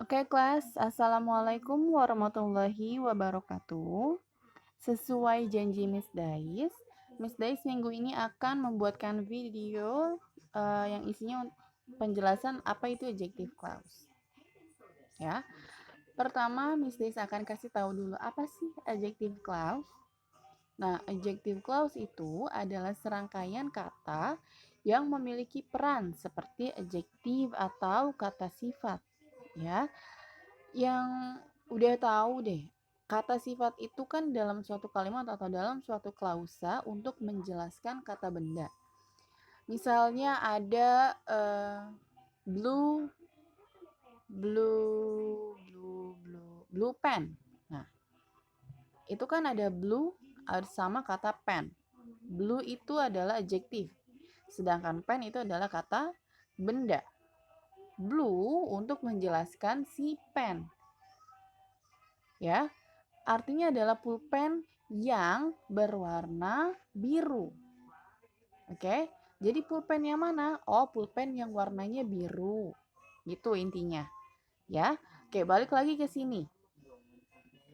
Oke kelas, Assalamualaikum warahmatullahi wabarakatuh. Sesuai janji Miss Dais minggu ini akan membuatkan video yang isinya penjelasan apa itu adjective clause. Ya, pertama Miss Dais akan kasih tahu dulu apa sih adjective clause. Nah, adjective clause itu adalah serangkaian kata yang memiliki peran seperti adjektif atau kata sifat. Ya, yang udah tahu deh, kata sifat itu kan dalam suatu kalimat atau dalam suatu klausa untuk menjelaskan kata benda. Misalnya ada blue, blue pen. Nah, itu kan ada blue sama kata pen. Blue itu adalah adjektif, sedangkan pen itu adalah kata benda. Blue untuk menjelaskan si pen. Ya, artinya adalah pulpen yang berwarna biru. Oke, jadi pulpen yang mana? Oh, pulpen yang warnanya biru. Gitu intinya. Ya, oke, balik lagi ke sini.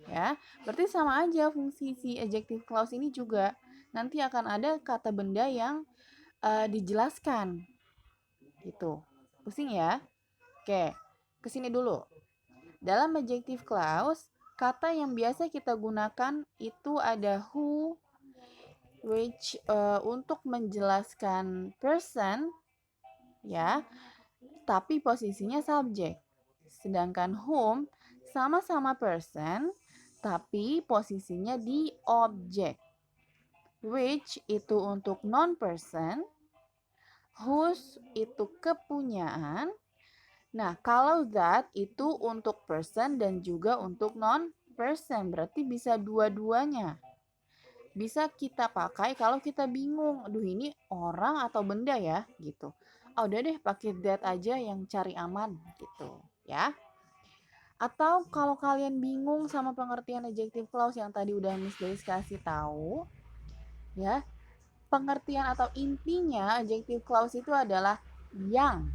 Ya, berarti sama aja fungsi si adjective clause ini juga. Nanti akan ada kata benda yang dijelaskan. Gitu. Pusing ya? Oke, ke sini dulu. Dalam adjective clause, kata yang biasa kita gunakan itu ada who, which untuk menjelaskan person, ya, tapi posisinya subjek. Sedangkan whom sama-sama person, tapi posisinya di objek. Which itu untuk non-person, whose itu kepunyaan. Nah, kalau that itu untuk person dan juga untuk non-person, berarti bisa dua-duanya. Bisa kita pakai kalau kita bingung, aduh ini orang atau benda ya, gitu. Oh, udah deh pakai that aja yang cari aman, gitu, ya. Atau kalau kalian bingung sama pengertian adjective clause yang tadi udah Miss Days kasih tahu, ya, pengertian atau intinya adjective clause itu adalah yang,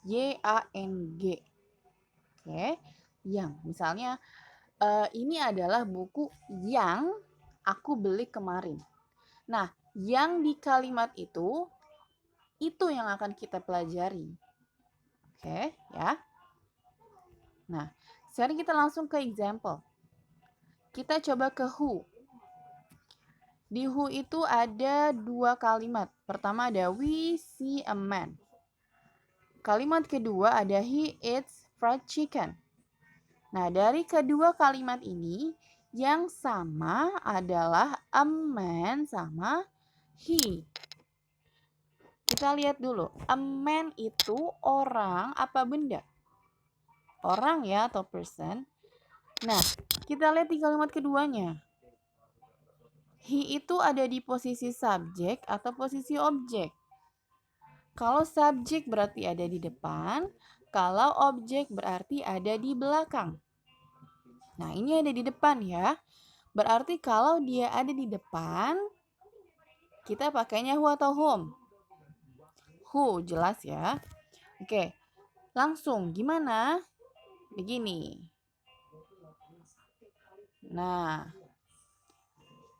Y-A-N-G. Oke, yang. Misalnya, ini adalah buku yang aku beli kemarin. Nah, yang di kalimat itu yang akan kita pelajari. Oke, ya. Nah, sekarang kita langsung ke example. Kita coba ke who. Di who itu ada dua kalimat. Pertama ada we see a man. Kalimat kedua ada he eats fried chicken. Nah, dari kedua kalimat ini, yang sama adalah a man sama he. Kita lihat dulu, a man itu orang apa benda? Orang ya atau person. Nah, kita lihat di kalimat keduanya. He itu ada di posisi subjek atau posisi objek. Kalau subjek berarti ada di depan, kalau objek berarti ada di belakang. Nah, ini ada di depan ya. Berarti kalau dia ada di depan, kita pakainya who atau whom? Who, jelas ya. Oke, langsung gimana? Begini. Nah,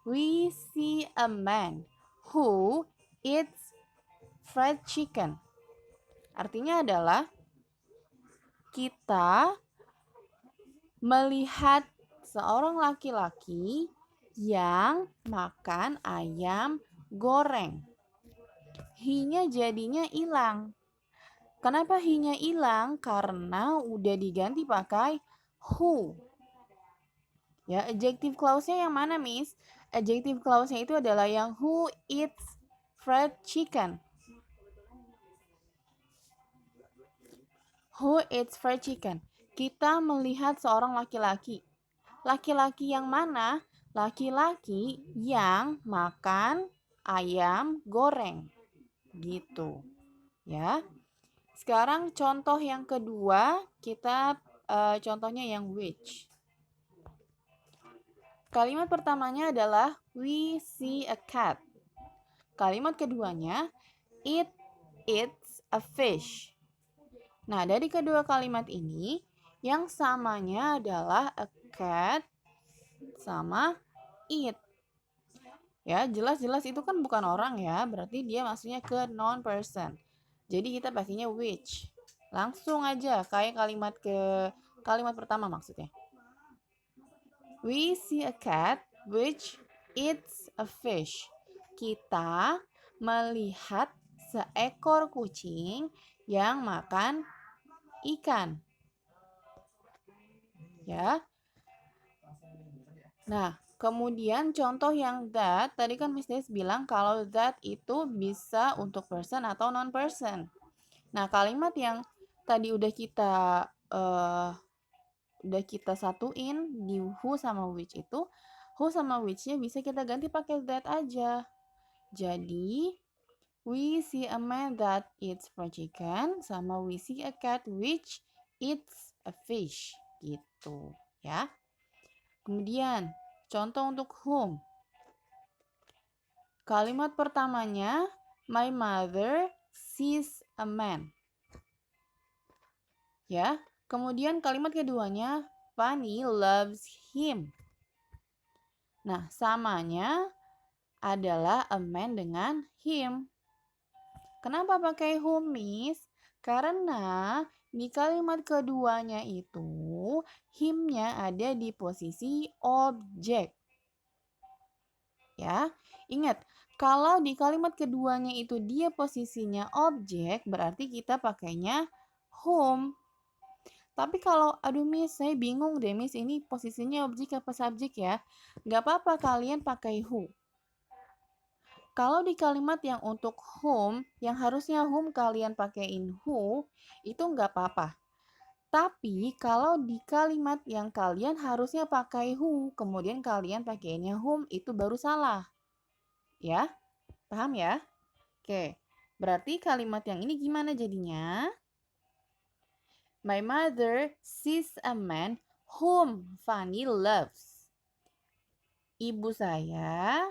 we see a man who eats fried chicken. Artinya adalah kita melihat seorang laki-laki yang makan ayam goreng. He-nya jadinya hilang. Kenapa he-nya hilang? Karena udah diganti pakai who. Ya, adjective clause-nya yang mana, Miss? Adjective clause-nya itu adalah yang who eats fried chicken. Who eats fried chicken? Kita melihat seorang laki-laki. Laki-laki yang mana? Laki-laki yang makan ayam goreng. Gitu. Ya. Sekarang contoh yang kedua, kita contohnya yang which. Kalimat pertamanya adalah we see a cat. Kalimat keduanya it eats a fish. Nah, dari kedua kalimat ini, yang samanya adalah a cat sama it. Ya, jelas-jelas itu kan bukan orang ya, berarti dia maksudnya ke non-person. Jadi kita pakainya which. Langsung aja kayak kalimat pertama maksudnya. We see a cat which eats a fish. Kita melihat seekor kucing yang makan ikan. Ya. Nah, kemudian contoh yang that, tadi kan Miss Des bilang kalau that itu bisa untuk person atau non-person. Nah, kalimat yang tadi udah kita satuin di who sama which itu, who sama which-nya bisa kita ganti pakai that aja. Jadi, we see a man that eats fried chicken sama we see a cat which eats a fish gitu, ya. Kemudian, contoh untuk whom. Kalimat pertamanya, my mother sees a man. Ya. Kemudian kalimat keduanya, Fanny loves him. Nah, samanya adalah a man dengan him. Kenapa pakai whom, Miss? Karena di kalimat keduanya itu, him-nya ada di posisi objek. Ya, ingat, kalau di kalimat keduanya itu dia posisinya objek, berarti kita pakainya whom. Tapi kalau, aduh Miss, saya bingung deh Miss, ini posisinya objek apa subjek ya? Nggak apa-apa, kalian pakai who. Kalau di kalimat yang untuk whom, yang harusnya whom kalian pakaiin who, itu nggak apa-apa. Tapi kalau di kalimat yang kalian harusnya pakai who, kemudian kalian pakainya whom, itu baru salah. Ya, paham ya? Oke, berarti kalimat yang ini gimana jadinya? My mother sees a man whom Fanny loves. Ibu saya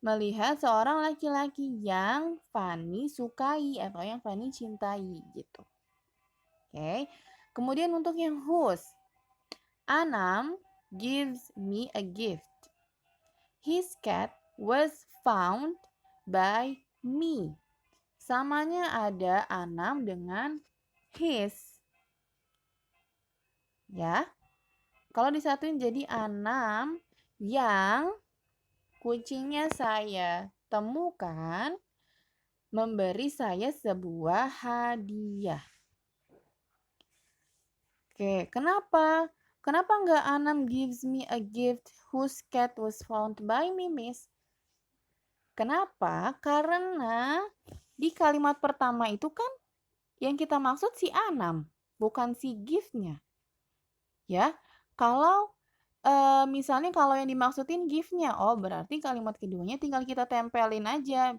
melihat seorang laki-laki yang Fanny sukai atau yang Fanny cintai gitu. Oke. Kemudian untuk yang whose. Anam gives me a gift. His cat was found by me. Samanya ada Anam dengan his. Ya. Kalau disatuin jadi Anam yang kucingnya saya temukan memberi saya sebuah hadiah. Oke, kenapa? Kenapa nggak Anam gives me a gift whose cat was found by me, Miss? Kenapa? Karena di kalimat pertama itu kan yang kita maksud si Anam, bukan si gift-nya. Ya, kalau misalnya kalau yang dimaksudin gift-nya, oh berarti kalimat keduanya tinggal kita tempelin aja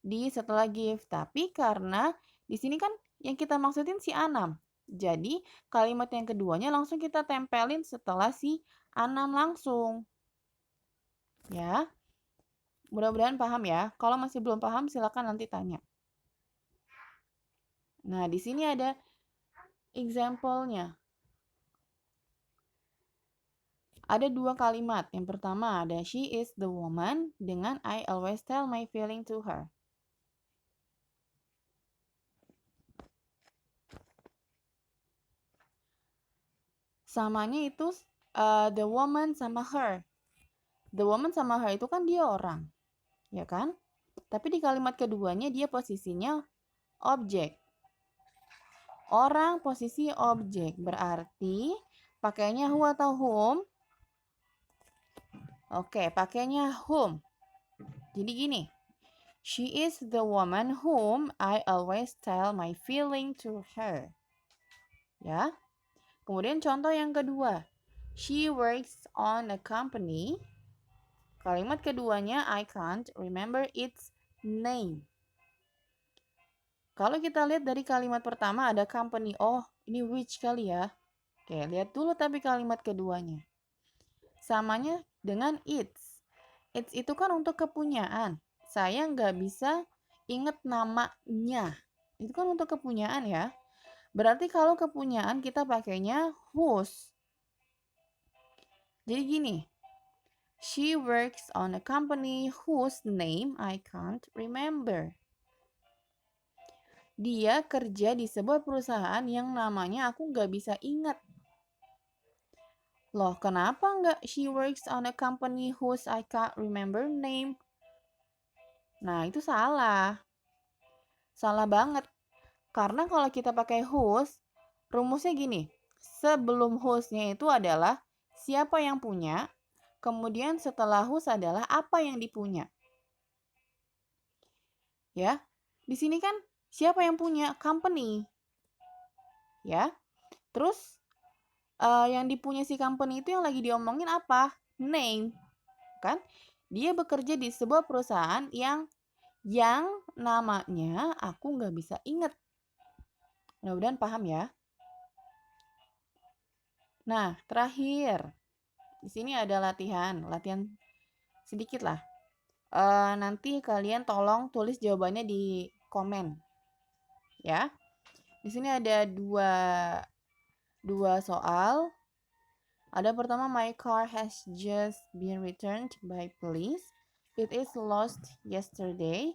di setelah gift. Tapi karena di sini kan yang kita maksudin si Anam. Jadi kalimat yang keduanya langsung kita tempelin setelah si Anam langsung. Ya. Mudah-mudahan paham ya. Kalau masih belum paham silakan nanti tanya. Nah, di sini ada example-nya. Ada dua kalimat. Yang pertama ada she is the woman dengan I always tell my feeling to her. Samanya itu the woman sama her. The woman sama her itu kan dia orang. Ya kan? Tapi di kalimat keduanya dia posisinya objek. Orang posisi objek. Berarti pakainya who atau whom? Oke, pakainya whom. Jadi gini. She is the woman whom I always tell my feeling to her. Ya. Kemudian contoh yang kedua. She works on a company. Kalimat keduanya I can't remember its name. Kalau kita lihat dari kalimat pertama ada company. Oh, ini which kali ya. Oke, lihat dulu tapi kalimat keduanya. Samanya dengan its. Its itu kan untuk kepunyaan. Saya nggak bisa ingat namanya. Itu kan untuk kepunyaan ya. Berarti kalau kepunyaan kita pakainya whose. Jadi gini, she works on a company whose name I can't remember. Dia kerja di sebuah perusahaan yang namanya aku nggak bisa ingat. Loh, kenapa nggak she works on a company whose I can't remember name? Nah, itu salah. Salah banget. Karena kalau kita pakai whose, rumusnya gini. Sebelum whose-nya itu adalah siapa yang punya, kemudian setelah whose adalah apa yang dipunya. Ya. Di sini kan siapa yang punya? Company. Ya. Terus yang dipunya si company itu yang lagi diomongin apa? Name. Kan? Dia bekerja di sebuah perusahaan yang namanya aku nggak bisa inget. Mudah-mudahan paham ya. Nah, terakhir. Di sini ada latihan sedikit lah. Nanti kalian tolong tulis jawabannya di komen, ya. Di sini ada dua soal. Ada pertama, my car has just been returned by police. It is lost yesterday.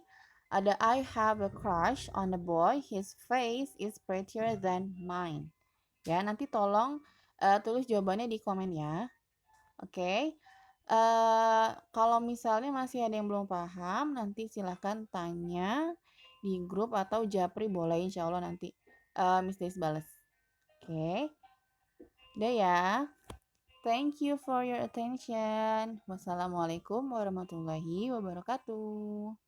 Ada I have a crush on a boy. His face is prettier than mine. Ya, nanti tolong tulis jawabannya di komen ya. Oke. Kalau misalnya masih ada yang belum paham, nanti silahkan tanya di grup atau japri boleh, insya Allah nanti Miss Des balas. Oke. Udah ya. Thank you for your attention. Wassalamualaikum warahmatullahi wabarakatuh.